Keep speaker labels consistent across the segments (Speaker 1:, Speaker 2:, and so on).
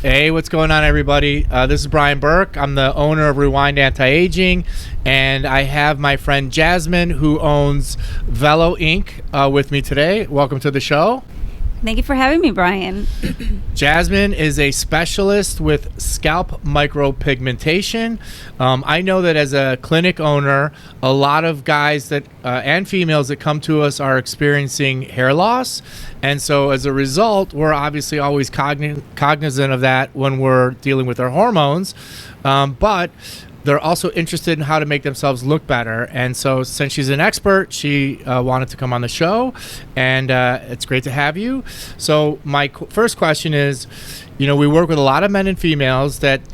Speaker 1: Hey, what's going on, everybody? This is Brian Burke. I'm the owner of Rewind Anti-Aging, and I have my friend Jasmine, who owns Velo Inc., with me today. Welcome to the show.
Speaker 2: Thank you for having me, Brian.
Speaker 1: Jasmine is a specialist with Scalp Micro Pigmentation. I know that as a clinic owner, a lot of guys that and females that come to us are experiencing hair loss. And so as a result, we're obviously always cognizant of that when we're dealing with our hormones. But they're also interested in how to make themselves look better. And so since she's an expert, she wanted to come on the show, and it's great to have you. So my first question is, we work with a lot of men and females that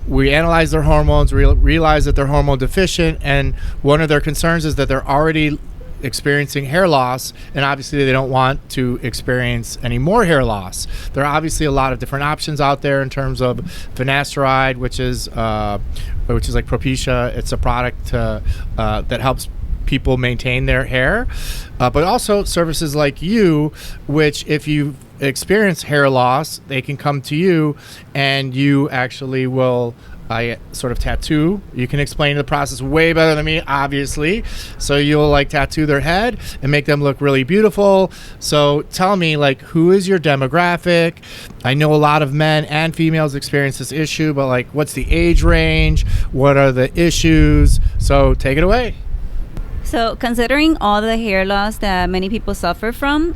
Speaker 1: we analyze their hormones, realize that they're hormone deficient, and one of their concerns is that they're already experiencing hair loss, and obviously they don't want to experience any more hair loss. There are obviously a lot of different options out there in terms of finasteride, which is like Propecia. It's a product that helps people maintain their hair, but also services like you, which if you experience hair loss, they can come to you and you actually will sort of tattoo. You can explain the process way better than me, obviously. So you'll tattoo their head and make them look really beautiful. So tell me, who is your demographic? I know a lot of men and females experience this issue, but what's the age range? What are the issues? So take it away.
Speaker 2: So considering all the hair loss that many people suffer from,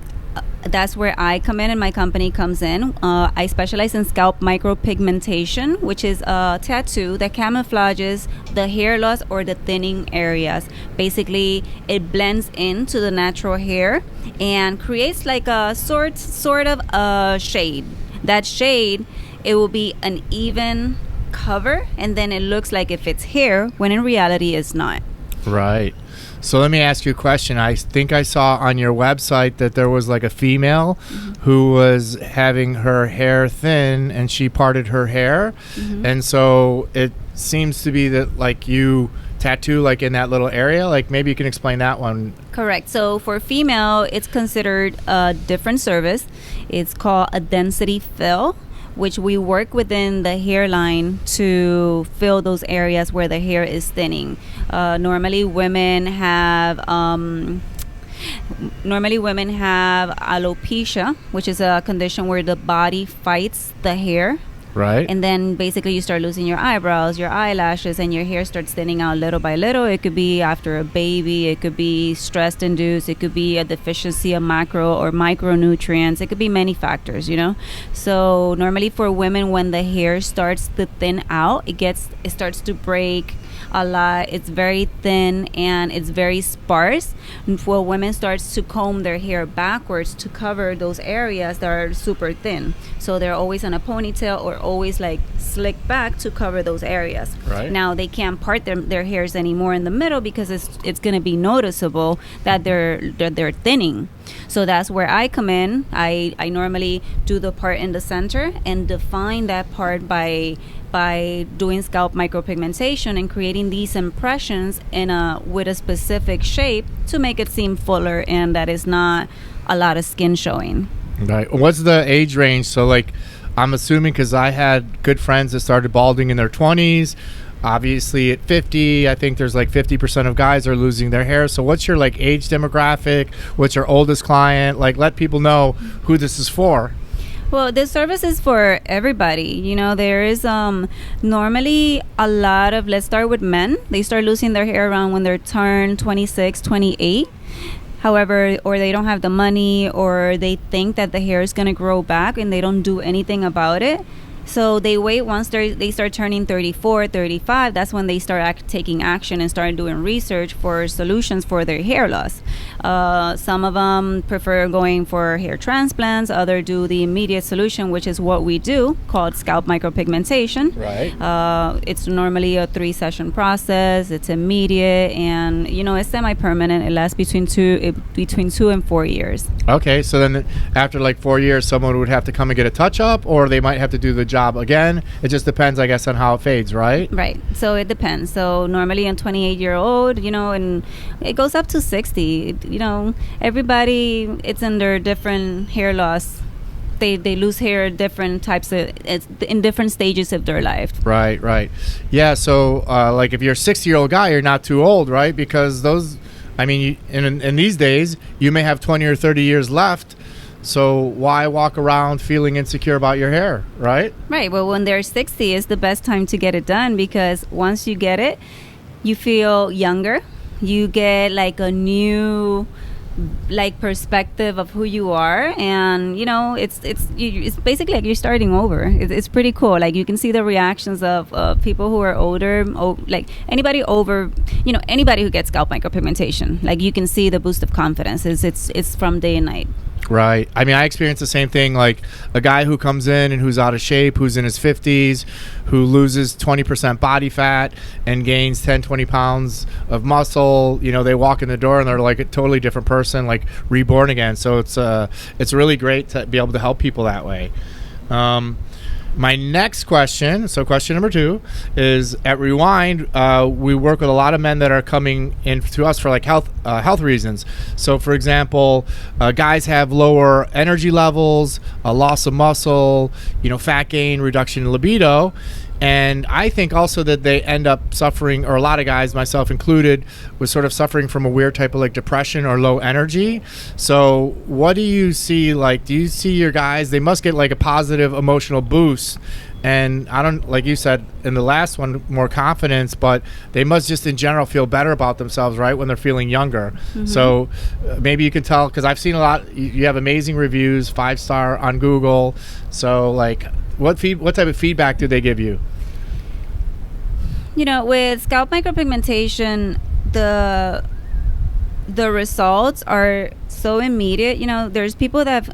Speaker 2: that's where I come in and my company comes in. I specialize in Scalp Micropigmentation, which is a tattoo that camouflages the hair loss or the thinning areas. Basically, it blends into the natural hair and creates a sort of a shade. That shade, it will be an even cover, and then it looks like if it's hair, when in reality it's not.
Speaker 1: Right. So let me ask you a question. I think I saw on your website that there was a female who was having her hair thin and she parted her hair. And so it seems to be that you tattoo in that little area. Maybe you can explain that one.
Speaker 2: Correct. So for female, it's considered a different service. It's called a density fill, which we work within the hairline to fill those areas where the hair is thinning. Normally women have alopecia, which is a condition where the body fights the hair.
Speaker 1: Right.
Speaker 2: And then basically you start losing your eyebrows, your eyelashes, and your hair starts thinning out little by little. It could be after a baby. It could be stress-induced. It could be a deficiency of macro or micronutrients. It could be many factors, So normally for women, when the hair starts to thin out, it starts to break a lot. It's very thin and it's very sparse. And for women starts to comb their hair backwards to cover those areas that are super thin. So they're always in a ponytail or always slick back to cover those areas.
Speaker 1: Right.
Speaker 2: Now they can't part their hairs anymore in the middle because it's going to be noticeable that they're thinning. So that's where I come in. I normally do the part in the center and define that part by doing scalp micropigmentation and creating these impressions with a specific shape to make it seem fuller and that is not a lot of skin showing.
Speaker 1: Right. What's the age range? So I'm assuming, because I had good friends that started balding in their 20s. Obviously at 50, I think there's 50% of guys are losing their hair. So what's your age demographic? What's your oldest client? Let people know who this is for.
Speaker 2: Well, this service is for everybody. There is normally a lot of, let's start with men. They start losing their hair around when they're turned 26, 28. However, or they don't have the money, or they think that the hair is going to grow back and they don't do anything about it. So they wait once they start turning 34, 35. That's when they start taking action and start doing research for solutions for their hair loss. Some of them prefer going for hair transplants. Others do the immediate solution, which is what we do, called scalp micropigmentation.
Speaker 1: Right.
Speaker 2: It's normally a 3-session process. It's immediate, and it's semi-permanent. It lasts between 2 and 4 years.
Speaker 1: Okay, so then after 4 years, someone would have to come and get a touch-up, or they might have to do the job again. It just depends, I guess, on how it fades, right?
Speaker 2: Right. So it depends. So normally a 28-year-old, and it goes up to 60. Everybody, it's in their different hair loss they lose hair different types of in different stages of their life.
Speaker 1: Right. Yeah. So like if you're a 60-year-old guy, you're not too old, right? Because those, I mean, in these days, you may have 20 or 30 years left. So why walk around feeling insecure about your hair, right?
Speaker 2: Right. Well, when they're 60 is the best time to get it done, because once you get it, you feel younger. You get like a new like perspective of who you are, and you know it's basically like you're starting over. It's pretty cool. Like you can see the reactions of people who are older, like anybody over, you know, anybody who gets scalp micropigmentation. Like you can see the boost of confidence. It's from day and night.
Speaker 1: Right. I mean, I experience the same thing. Like a guy who comes in and who's out of shape, who's in his 50s, who loses 20% body fat and gains 10, 20 pounds of muscle. You know, they walk in the door and they're like a totally different person, like reborn again. So it's really great to be able to help people that way. My next question, so question number 2, is at Rewind, we work with a lot of men that are coming in to us for like health reasons. So for example, guys have lower energy levels, a loss of muscle, you know, fat gain, reduction in libido. And I think also that they end up suffering, or a lot of guys, myself included, was sort of suffering from a weird type of like depression or low energy. So what do you see? Like, do you see your guys, they must get like a positive emotional boost. And I don't, like you said in the last one, more confidence, but they must just in general feel better about themselves, right, when they're feeling younger. Mm-hmm. So maybe you can tell, because I've seen a lot, you have amazing reviews, 5-star on Google. So like, what type of feedback do they give you?
Speaker 2: You know, with scalp micropigmentation, the results are so immediate. You know, there's people that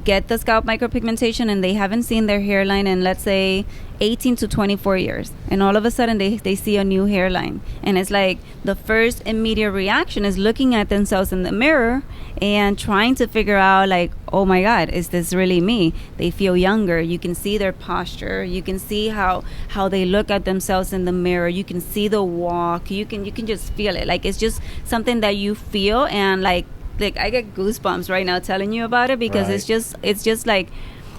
Speaker 2: get the scalp micropigmentation and they haven't seen their hairline in, let's say, 18 to 24 years, and all of a sudden they see a new hairline, and it's like the first immediate reaction is looking at themselves in the mirror and trying to figure out like, oh my god, is this really me? They feel younger. You can see their posture, you can see how they look at themselves in the mirror, you can see the walk, you can just feel it. Like it's just something that you feel, and like I get goosebumps right now telling you about it, because right. it's just like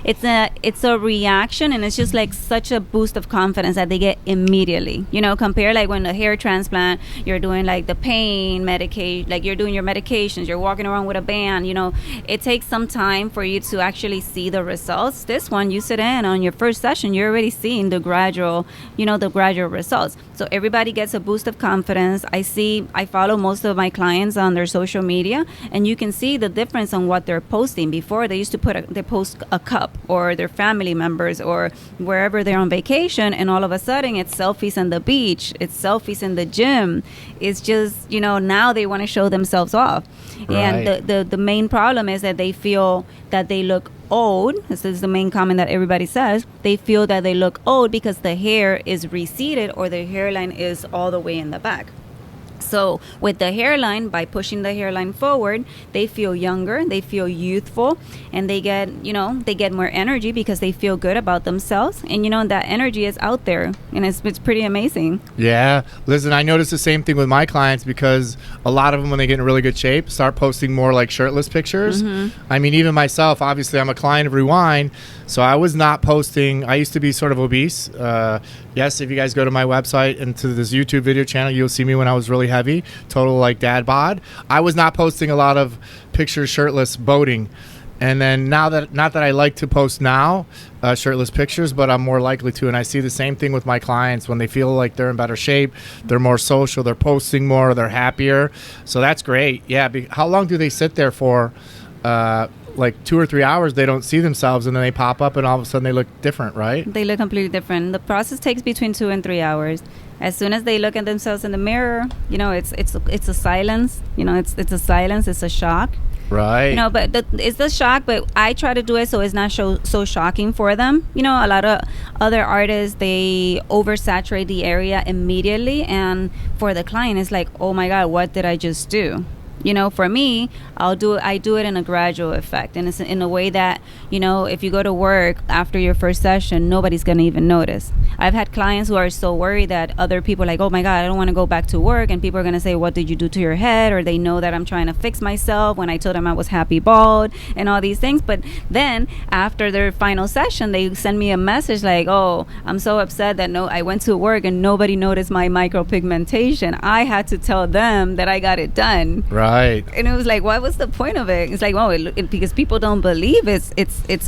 Speaker 2: it's a reaction, and it's just like such a boost of confidence that they get immediately. You know, compare like when a hair transplant, you're doing like the pain medication, like you're doing your medications, you're walking around with a band. You know, it takes some time for you to actually see the results. This one, you sit in on your first session, you're already seeing the gradual results. So everybody gets a boost of confidence. I follow most of my clients on their social media, and you can see the difference on what they're posting. Before, they used to post a cup or their family members or wherever they're on vacation, and all of a sudden it's selfies on the beach, it's selfies in the gym. It's just, you know, now they want to show themselves off. Right. And the main problem is that they feel that they look old. This is the main comment that everybody says. They feel that they look old because the hair is receded or the hairline is all the way in the back. So with the hairline, by pushing the hairline forward, they feel younger, they feel youthful, and they get more energy because they feel good about themselves. And, you know, that energy is out there, and it's pretty amazing. Yeah.
Speaker 1: Listen, I notice the same thing with my clients, because a lot of them, when they get in really good shape, start posting more like shirtless pictures. Mm-hmm. I mean, even myself, obviously, I'm a client of Rewind, so I was not posting. I used to be sort of obese. Yes, if you guys go to my website and to this YouTube video channel, you'll see me when I was really heavy, total like dad bod. I was not posting a lot of pictures shirtless boating. And then now that, not that I like to post now shirtless pictures, but I'm more likely to. And I see the same thing with my clients. When they feel like they're in better shape, they're more social, they're posting more, they're happier. So that's great. Yeah. How long do they sit there for? Like 2 or 3 hours, they don't see themselves, and then they pop up and all of a sudden they look different, right?
Speaker 2: They look completely different. The process takes between 2 and 3 hours. As soon as they look at themselves in the mirror, you know, it's a silence. You know, it's a silence. It's a shock.
Speaker 1: Right.
Speaker 2: You know, but it's the shock, but I try to do it so it's not so shocking for them. You know, a lot of other artists, they oversaturate the area immediately, and for the client, it's like, oh my God, what did I just do? For me, I do it in a gradual effect, and it's in a way that, if you go to work after your first session, nobody's going to even notice. I've had clients who are so worried that other people are like, oh my God, I don't want to go back to work, and people are going to say, what did you do to your head? Or they know that I'm trying to fix myself when I told them I was happy bald and all these things. But then after their final session, they send me a message like, oh, I'm so upset that I went to work and nobody noticed my micropigmentation. I had to tell them that I got it done.
Speaker 1: Right.
Speaker 2: And it was like, what was the point of it? It's like, because people don't believe it's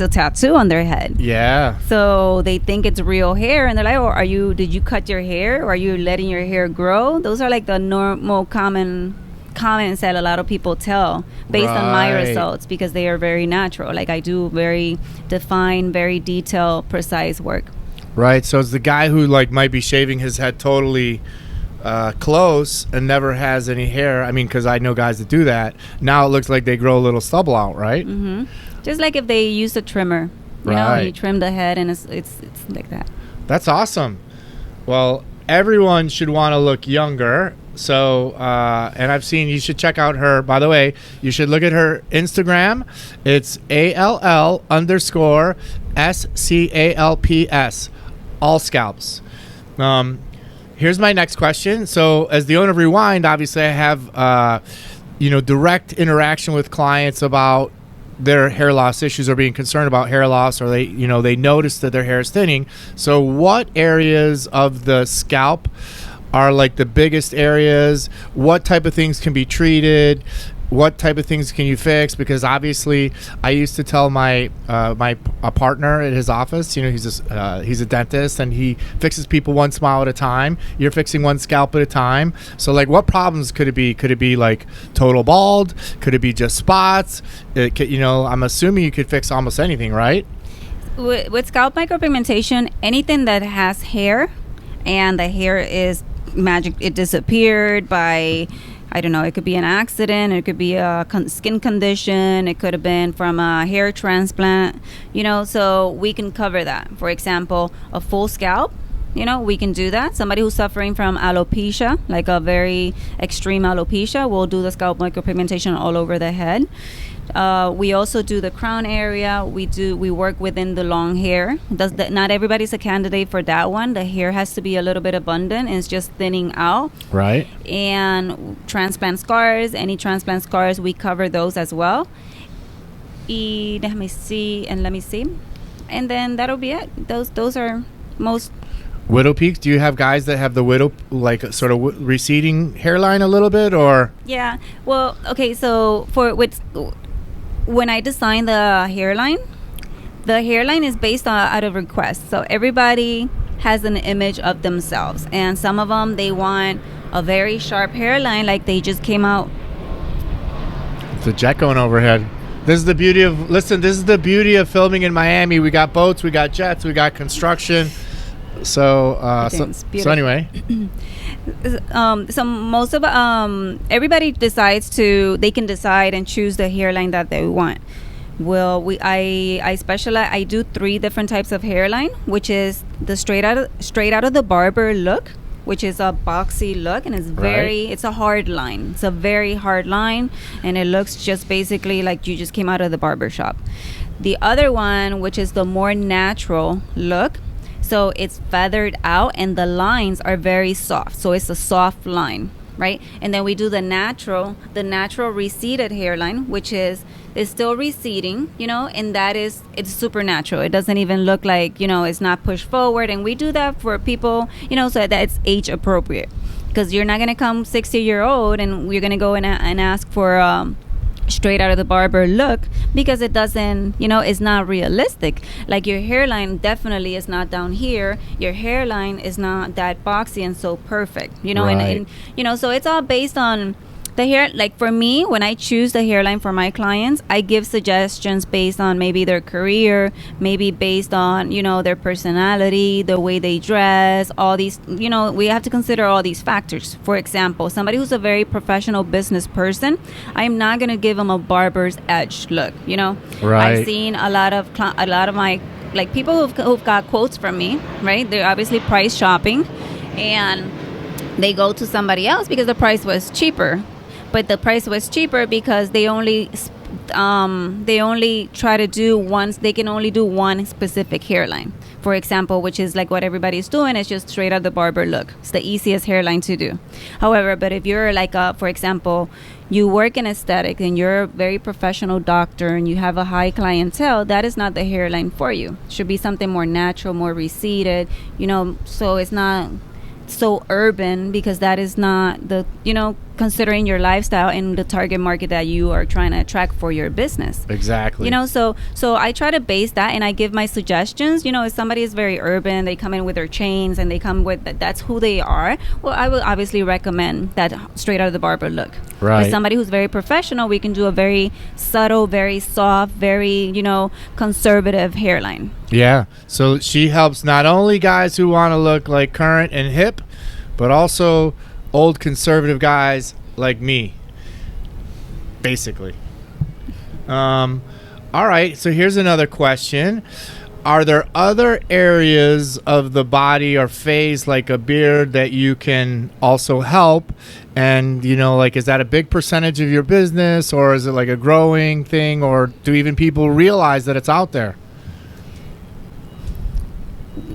Speaker 2: a tattoo on their head.
Speaker 1: Yeah.
Speaker 2: So they think it's real hair, and they're like, oh, did you cut your hair, or are you letting your hair grow? Those are like the normal common comments that a lot of people tell based on my results, because they are very natural. Like, I do very defined, very detailed, precise work.
Speaker 1: Right. So it's the guy who might be shaving his head totally close and never has any hair. I mean, because I know guys that do that. Now it looks like they grow a little stubble out, right?
Speaker 2: Mm-hmm. Just like if they use a trimmer, you trim the head, and it's like that.
Speaker 1: That's awesome. Well, everyone should want to look younger. So, and I've seen, you should check out her, by the way, you should look at her Instagram. It's ALL_SCALPS, all scalps. Here's my next question. So as the owner of Rewind, obviously I have, direct interaction with clients about their hair loss issues or being concerned about hair loss, or they notice that their hair is thinning. So what areas of the scalp are the biggest areas? What type of things can be treated? What type of things can you fix? Because obviously, I used to tell my partner at his office, he's a dentist, and he fixes people one smile at a time. You're fixing one scalp at a time. So what problems could it be? Could it be total bald? Could it be just spots? I'm assuming you could fix almost anything, right?
Speaker 2: With scalp micropigmentation, anything that has hair and the hair is magic, it disappeared by, I don't know, it could be an accident, it could be a skin condition, it could have been from a hair transplant, so we can cover that. For example, a full scalp, we can do that. Somebody who's suffering from alopecia, like a very extreme alopecia, we'll do the scalp micropigmentation all over the head. We also do the crown area. We work within the long hair. Not everybody's a candidate for that one. The hair has to be a little bit abundant, and it's just thinning out.
Speaker 1: Right.
Speaker 2: And transplant scars, any transplant scars, we cover those as well. Let me see. And then that'll be it. Those are most.
Speaker 1: Widow peaks. Do you have guys that have the widow, sort of receding hairline a little bit, or?
Speaker 2: Yeah. Well, okay. So when I design the hairline is based out of request. So everybody has an image of themselves, and some of them, they want a very sharp hairline, like they just came out.
Speaker 1: It's a jet going overhead. This is the beauty of filming in Miami. We got boats, we got jets, we got construction. So anyway.
Speaker 2: So most of everybody they can decide and choose the hairline that they want. Well, I specialize. I do 3 different types of hairline, which is the straight out of the barber look, which is a boxy look, and it's a hard line. It's a very hard line, and it looks just basically like you just came out of the barber shop. The other one, which is the more natural look. So it's feathered out, and the lines are very soft. So it's a soft line, right? And then we do the natural receded hairline, which is still receding, and it's super natural. It doesn't even look like, it's not pushed forward. And we do that for people, so that it's age appropriate, because you're not going to come 60-year-old and you're going to go and ask for straight out of the barber look, because it doesn't, it's not realistic. Like, your hairline definitely is not down here. Your hairline is not that boxy and so perfect,
Speaker 1: Right.
Speaker 2: and so it's all based on the hair. Like, for me, when I choose the hairline for my clients, I give suggestions based on maybe their career, maybe based on, their personality, the way they dress, all these, we have to consider all these factors. For example, somebody who's a very professional business person, I'm not going to give them a barber's edge look,
Speaker 1: Right.
Speaker 2: I've seen a lot of my, people who've got quotes from me, right? They're obviously price shopping, and they go to somebody else because the price was cheaper. but the price was cheaper because they only try to do they can only do one specific hairline, for example, which is like what everybody's doing. It's just straight out the barber look. It's the easiest hairline to do. However, but if you're like for example, you work in aesthetic and you're a very professional doctor and you have a high clientele, that is not the hairline for you. It should be something more natural, more receded, so it's not so urban, because that is not the, considering your lifestyle and the target market that you are trying to attract for your business.
Speaker 1: Exactly.
Speaker 2: So I try to base that, and I give my suggestions. If somebody is very urban, they come in with their chains and they come with that's who they are, well, I will obviously recommend that straight out of the barber look.
Speaker 1: Right.
Speaker 2: But somebody who's very professional, we can do a very subtle, very soft, very conservative hairline.
Speaker 1: Yeah. So she helps not only guys who want to look like current and hip, but also old conservative guys like me, basically. All right. So here's another question. Are there other areas of the body or face, like a beard, that you can also help? And, is that a big percentage of your business, or is it like a growing thing, or do even people realize that it's out there?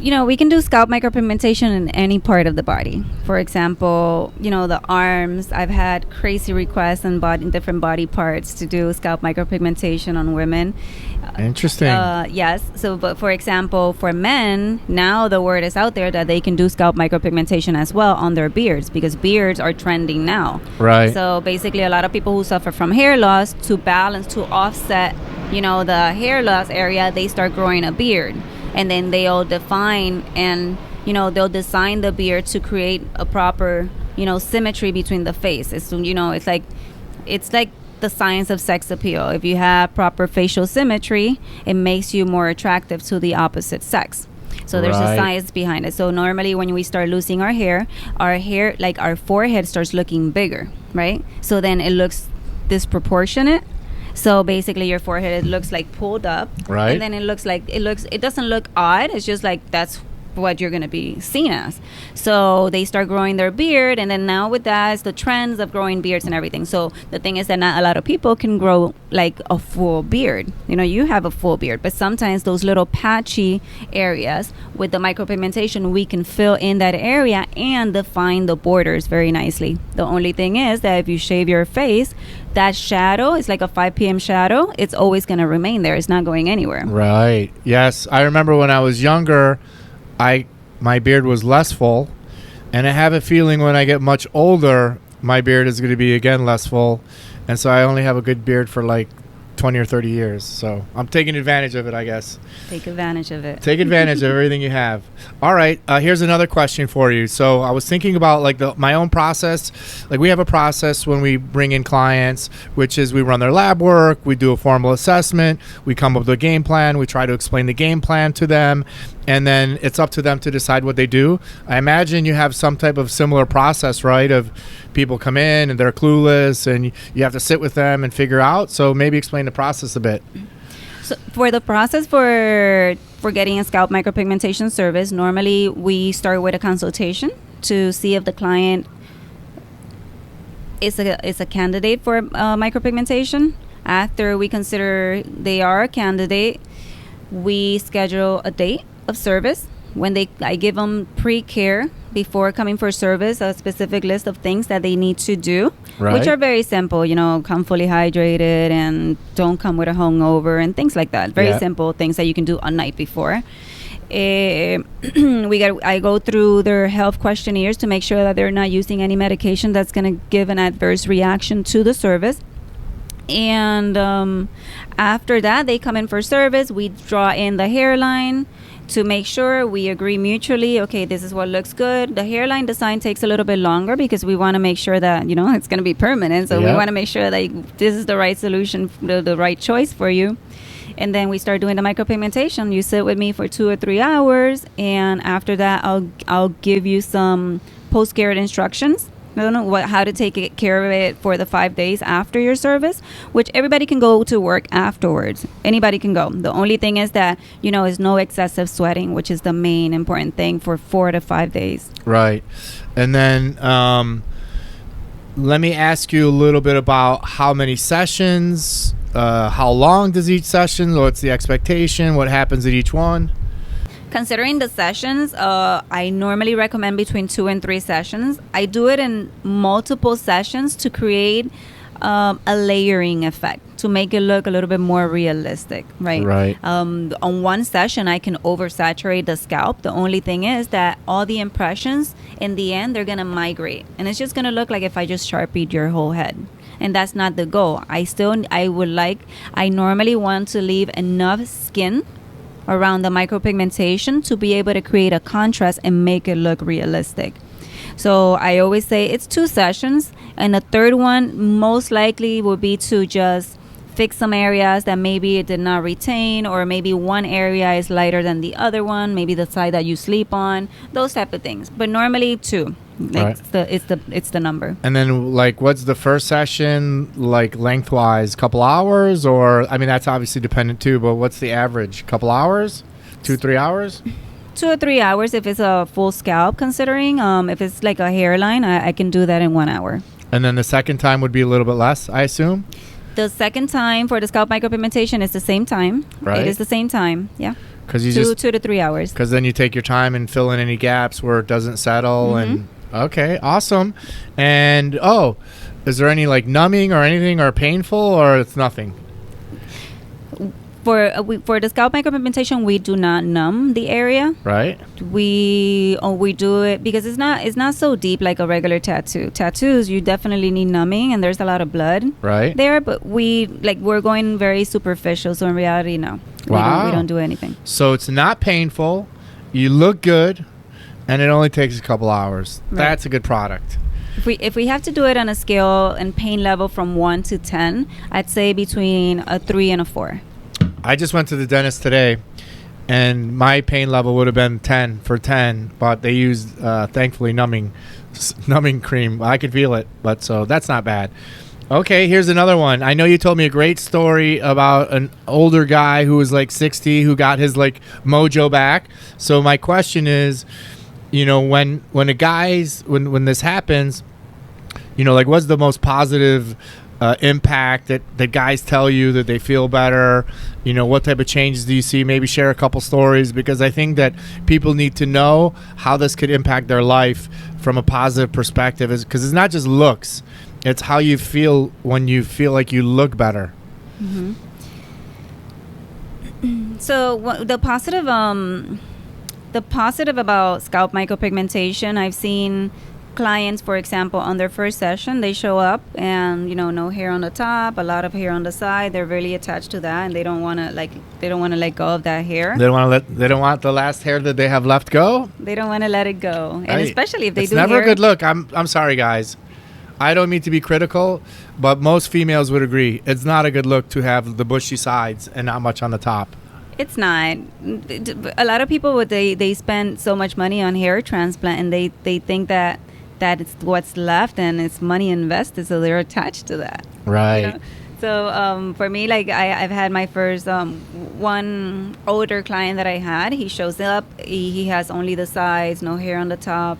Speaker 2: We can do scalp micropigmentation in any part of the body. For example, the arms. I've had crazy requests in different body parts to do scalp micropigmentation on women.
Speaker 1: Interesting.
Speaker 2: Yes. So, but for example, for men, now the word is out there that they can do scalp micropigmentation as well on their beards, because beards are trending now.
Speaker 1: Right.
Speaker 2: So basically, a lot of people who suffer from hair loss, to offset, the hair loss area, they start growing a beard. And then they'll define and, they'll design the beard to create a proper, symmetry between the face. It's, it's like the science of sex appeal. If you have proper facial symmetry, it makes you more attractive to the opposite sex. So there's a science behind it. So normally when we start losing our hair, like our forehead starts looking bigger, right? So then it looks disproportionate. So basically your forehead, it looks like pulled up,
Speaker 1: right?
Speaker 2: And then it doesn't look odd. It's just like that's what you're going to be seen as. So they start growing their beard, and then now with that is the trends of growing beards and everything. So the thing is that not a lot of people can grow like a full beard. You have a full beard, but sometimes those little patchy areas with the micropigmentation, we can fill in that area and define the borders very nicely. The only thing is that if you shave your face, that shadow is like a 5 p.m. shadow. It's always going to remain there. It's not going anywhere.
Speaker 1: Right. Yes. I remember when I was younger, my beard was less full, and I have a feeling when I get much older, my beard is going to be again less full, and so I only have a good beard for like 20 or 30 years. So I'm taking advantage of it, I guess.
Speaker 2: Take advantage of it.
Speaker 1: Take advantage of everything you have. All right. Here's another question for you. So I was thinking about like my own process. Like we have a process when we bring in clients, which is we run their lab work, we do a formal assessment, we come up with a game plan, we try to explain the game plan to them, and then it's up to them to decide what they do. I imagine you have some type of similar process, right? Of people come in and they're clueless, and you have to sit with them and figure out. So maybe explain the process a bit.
Speaker 2: So for the process for getting a scalp micropigmentation service, normally we start with a consultation to see if the client is a candidate for micropigmentation. After we consider they are a candidate, we schedule a date of service. I give them pre-care before coming for service, a specific list of things that they need to do, which are very simple, come fully hydrated and don't come with a hungover and things like that. Very simple things that you can do a night before. I go through their health questionnaires to make sure that they're not using any medication that's going to give an adverse reaction to the service. And after that, they come in for service. We draw in the hairline to make sure we agree mutually, okay, this is what looks good. The hairline design takes a little bit longer because we want to make sure that, it's going to be permanent. So we want to make sure that this is the right solution, the right choice for you. And then we start doing the micropigmentation. You sit with me for 2 or 3 hours, and after that, I'll give you some post-care instructions. I don't know how to take care of it for the 5 days after your service, which everybody can go to work afterwards. Anybody can go. The only thing is that, is no excessive sweating, which is the main important thing for 4 to 5 days.
Speaker 1: Right. And then let me ask you a little bit about how many sessions, how long does each session, what's the expectation, what happens at each one?
Speaker 2: Considering the sessions, I normally recommend between 2 and 3 sessions. I do it in multiple sessions to create a layering effect, to make it look a little bit more realistic, right?
Speaker 1: Right.
Speaker 2: On one session, I can oversaturate the scalp. The only thing is that all the impressions, in the end, they're going to migrate. And it's just going to look like if I just Sharpied your whole head. And that's not the goal. I normally want to leave enough skin around the micropigmentation to be able to create a contrast and make it look realistic. So I always say it's 2 sessions, and the third one most likely will be to just fix some areas that maybe it did not retain, or maybe one area is lighter than the other one, maybe the side that you sleep on, those type of things. But normally 2.
Speaker 1: Right.
Speaker 2: It's the number.
Speaker 1: And then, like, what's the first session, like, lengthwise? Couple hours? Or, I mean, that's obviously dependent too, but what's the average? Couple hours? 2-3 hours?
Speaker 2: 2 or 3 hours if it's a full scalp, considering. If it's like a hairline, I can do that in 1 hour.
Speaker 1: And then the second time would be a little bit less, I assume?
Speaker 2: The second time for the scalp micropigmentation is the same time.
Speaker 1: Right.
Speaker 2: It is the same time, yeah.
Speaker 1: Because you
Speaker 2: 2 to 3 hours.
Speaker 1: Because then you take your time and fill in any gaps where it doesn't settle. And okay, awesome. And is there any like numbing or anything or painful, or it's nothing?
Speaker 2: For the scalp micropigmentation, we do not numb the area.
Speaker 1: Right.
Speaker 2: We do it because it's not so deep like a regular tattoo. Tattoos, you definitely need numbing, and there's a lot of blood there. But we're going very superficial. So in reality, no.
Speaker 1: Wow.
Speaker 2: We don't do anything.
Speaker 1: So it's not painful. You look good, and it only takes a couple hours. Right. That's a good product.
Speaker 2: If we have to do it on a scale and pain level from 1 to 10, I'd say between a 3 and a 4.
Speaker 1: I just went to the dentist today, and my pain level would have been 10 for 10, but they used, thankfully, numbing cream. I could feel it, but so that's not bad. Okay, here's another one. I know you told me a great story about an older guy who was like 60 who got his like mojo back. So my question is, when this happens, like what's the most positive impact that guys tell you that they feel better? What type of changes do you see? Maybe share a couple stories, because I think that people need to know how this could impact their life from a positive perspective, because it's not just looks, it's how you feel when you feel like you look better.
Speaker 2: So the positive about scalp micropigmentation, I've seen clients, for example, on their first session, they show up and no hair on the top, a lot of hair on the side. They're really attached to that, and they don't want to let go of that hair. They
Speaker 1: don't want the last hair that they have left go.
Speaker 2: They don't want to let it go, and especially if they do.
Speaker 1: It's never a good look. I'm sorry, guys. I don't mean to be critical, but most females would agree it's not a good look to have the bushy sides and not much on the top.
Speaker 2: It's not. A lot of people they spend so much money on hair transplant, and they think that it's what's left and it's money invested, so they're attached to that.
Speaker 1: Right.
Speaker 2: So for me, like I've had my first one older client that I had. He shows up. He has only the sides, no hair on the top,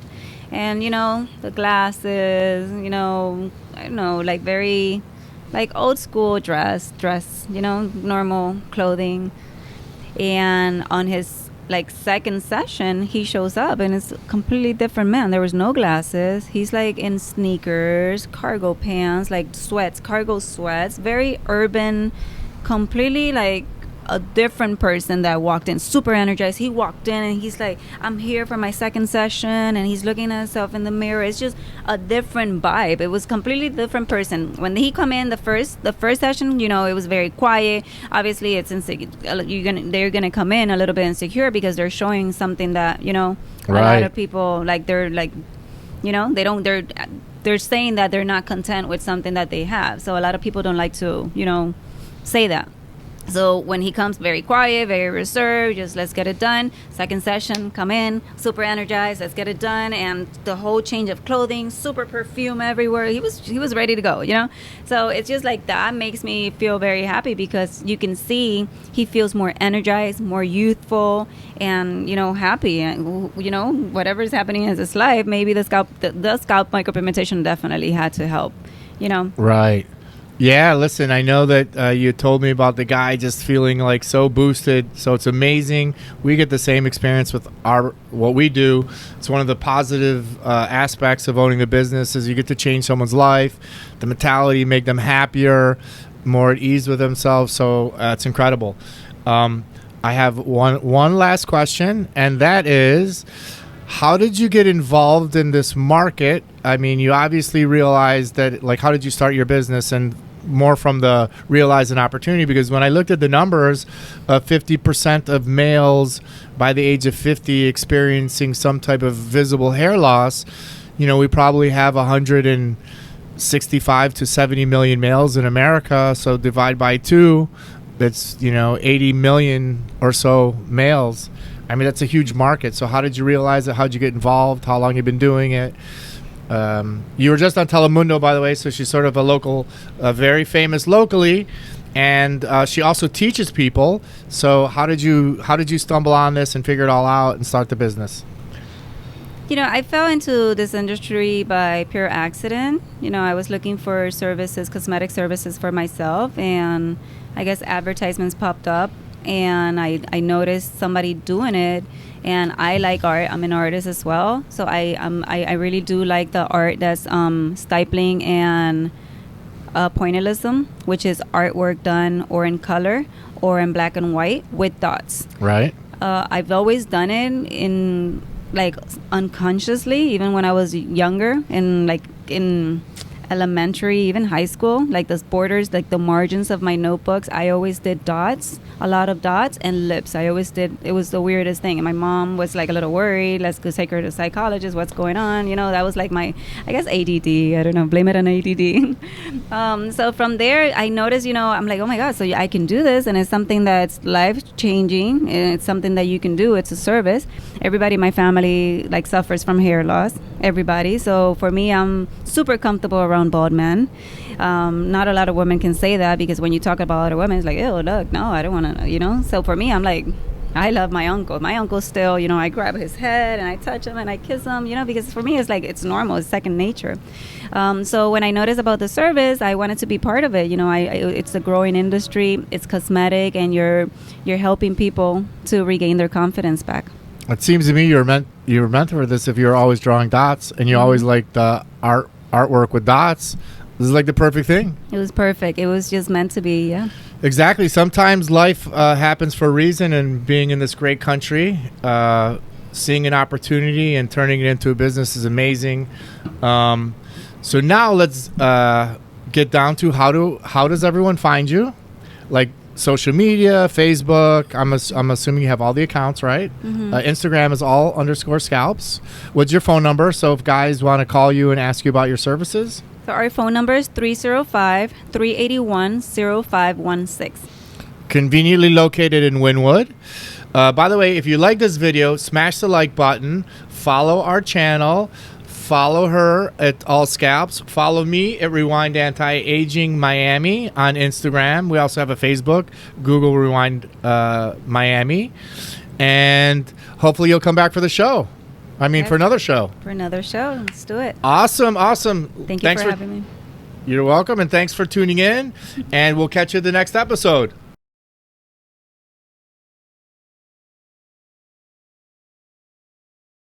Speaker 2: and the glasses. I don't know, like very like old school dress. Normal clothing. And on his second session, he shows up and it's a completely different man. There was no glasses. He's like in sneakers, cargo pants, like sweats, cargo sweats, very urban, completely like a different person that walked in, super energized. He walked in and he's like, I'm here for my second session, and he's looking at himself in the mirror. It's just a different vibe. It was completely different person. When he come in the first session, it was very quiet. Obviously it's they're gonna come in a little bit insecure because they're showing something that a lot of people they're saying that they're not content with something that they have. So a lot of people don't like to say that. So when he comes, very quiet, very reserved, just let's get it done. Second session, come in, super energized, let's get it done. And the whole change of clothing, super perfume everywhere. He was ready to go, you know? So it's just like that makes me feel very happy because you can see he feels more energized, more youthful, and, you know, happy. And, you know, whatever is happening in his life, maybe the scalp micropigmentation definitely had to help, you know?
Speaker 1: Right. Yeah, listen, I know that you told me about the guy just feeling like so boosted. So it's amazing. We get the same experience with what we do. It's one of the positive aspects of owning the business is you get to change someone's life, the mentality, make them happier, more at ease with themselves. So it's incredible. I have one last question, and that is, how did you get involved in this market? I mean, you obviously realized that, like, how did you start your business? And more from the realize an opportunity, because when I looked at the numbers, 50% of males by the age of 50 experiencing some type of visible hair loss, you know, we probably have 165 to 70 million males in America. So divide by 2, that's, you know, 80 million or so males. I mean, that's a huge market. So how did you realize it? How did you get involved? How long you been doing it? You were just on Telemundo, by the way, so she's sort of a local, very famous locally, and she also teaches people. So how did you stumble on this and figure it all out and start the business?
Speaker 2: You know, I fell into this industry by pure accident. You know, I was looking for services, cosmetic services for myself, and I guess advertisements popped up, and I noticed somebody doing it. And I like art. I'm an artist as well, so I really do like the art that's stippling and pointillism, which is artwork done or in color or in black and white with dots.
Speaker 1: Right.
Speaker 2: I've always done it in like unconsciously, even when I was younger, in elementary, even high school, like the borders, like the margins of my notebooks, I always did dots, a lot of dots, and lips. I always did. It was the weirdest thing. And my mom was like a little worried. Let's go take her to a psychologist. What's going on? You know, that was like my, I guess, ADD. I don't know. Blame it on ADD. So from there, I noticed, you know, I'm like, oh my God, so I can do this. And it's something that's life-changing. And it's something that you can do. It's a service. Everybody in my family, like, suffers from hair loss. Everybody. So for me, I'm super comfortable around bald men. Not a lot of women can say that, because when you talk about other women, it's like, oh, look, no, I don't want to, you know. So for me, I'm like, I love my uncle. My uncle still, you know, I grab his head and I touch him and I kiss him, you know, because for me, it's like, it's normal. It's second nature. So when I noticed about the service, I wanted to be part of it. You know, it's a growing industry. It's cosmetic, and you're helping people to regain their confidence back.
Speaker 1: It seems to me you were meant for this if you're always drawing dots and you always like the artwork with dots. This is like the perfect thing.
Speaker 2: It was perfect. It was just meant to be, yeah.
Speaker 1: Exactly. Sometimes life happens for a reason, and being in this great country, seeing an opportunity and turning it into a business is amazing. So now let's get down to how does everyone find you? Like social media, Facebook. I'm assuming you have all the accounts, right? Mm-hmm. Instagram is all _scalps. What's your phone number? So if guys want to call you and ask you about your services.
Speaker 2: So our phone number is 305-381-0516.
Speaker 1: Conveniently located in Wynwood. By the way, if you like this video, smash the like button. Follow our channel. Follow her at All Scalps. Follow me at Rewind Anti-Aging Miami on Instagram. We also have a Facebook, Google Rewind Miami. And hopefully you'll come back for the show. For another show.
Speaker 2: For another show. Let's do it.
Speaker 1: Awesome.
Speaker 2: Thanks for having me.
Speaker 1: You're welcome, and thanks for tuning in. And we'll catch you at the next episode.